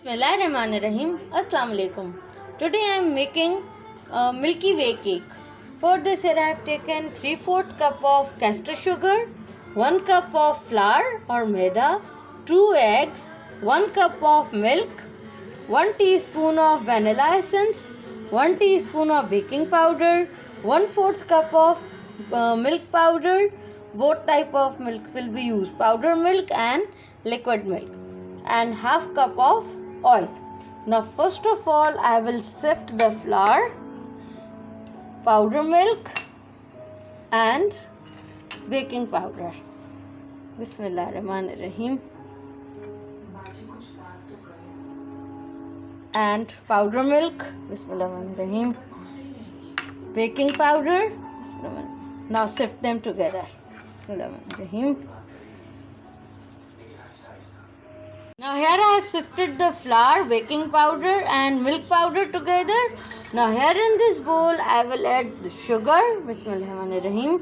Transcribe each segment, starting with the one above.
Bismillahirrahmanirrahim. Assalamu alaikum. Today I am making a Milky Way cake. For this here I have taken 3/4 cup of castor sugar, 1 cup of flour or maida, 2 eggs, 1 cup of milk, 1 teaspoon of vanilla essence, 1 teaspoon of baking powder, 1/4 cup of milk powder. Both type of milk will be used, powder milk and liquid milk, and half cup of oil. Now first of all I will sift the flour, powder milk and baking powder. Bismillahirrahmanirrahim. And powder milk. Bismillahirrahmanirrahim. Baking powder. Bismillahirrahmanirrahim. Now sift them together. Bismillahirrahmanirrahim. Now here I have sifted the flour, baking powder and milk powder together. Now here in this bowl I will add the sugar. Bismillahirrahmanirrahim.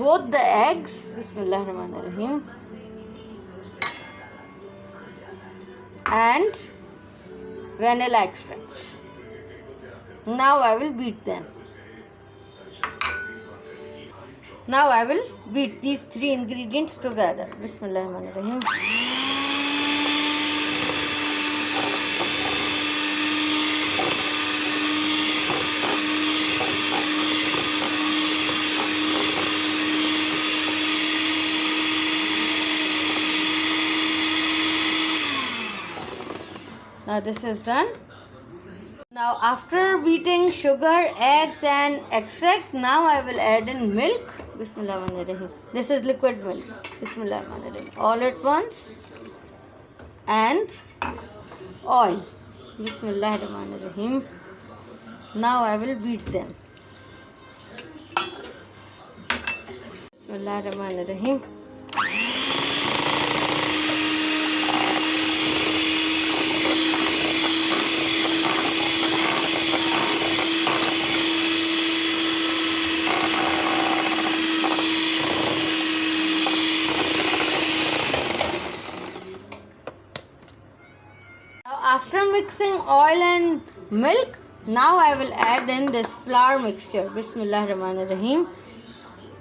Both the eggs. Bismillahirrahmanirrahim. And vanilla extract. Now I will beat them. Now I will beat these 3 ingredients together. Bismillahirrahmanirrahim. Now this is done. Now after beating sugar, eggs and extract, now I will add in milk. Bismillahirrahmanirrahim. This is liquid milk. Bismillahirrahmanirrahim. All at once. And oil. Bismillahirrahmanirrahim. Now I will beat them. Bismillahirrahmanirrahim. After mixing oil and milk, now I will add in this flour mixture. Bismillahirrahmanirrahim.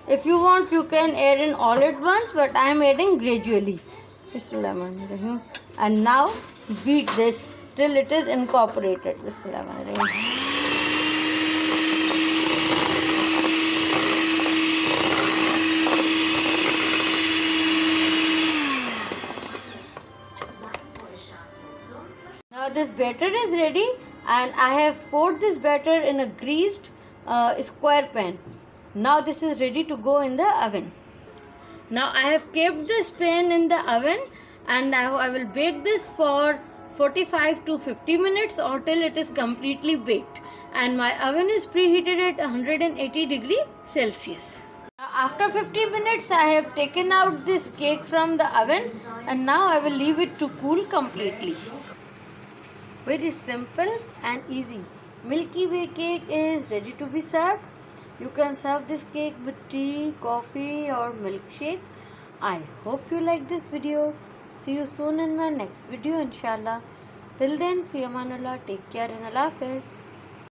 If you want, you can add in all at once, but I am adding gradually. Bismillahirrahmanirrahim. And now beat this till it is incorporated. Bismillahirrahmanirrahim. Now this batter is ready and I have poured this batter in a greased square pan. Now this is ready to go in the oven. Now I have kept this pan in the oven and I will bake this for 45 to 50 minutes or till it is completely baked. And my oven is preheated at 180 degrees Celsius. Now after 50 minutes I have taken out this cake from the oven and now I will leave it to cool completely. Very simple and easy. Milky Way cake is ready to be served. You can serve this cake with tea, coffee or milkshake. I hope you like this video. See you soon in my next video inshallah. Till then, fi amanullah, take care and Allah Hafiz.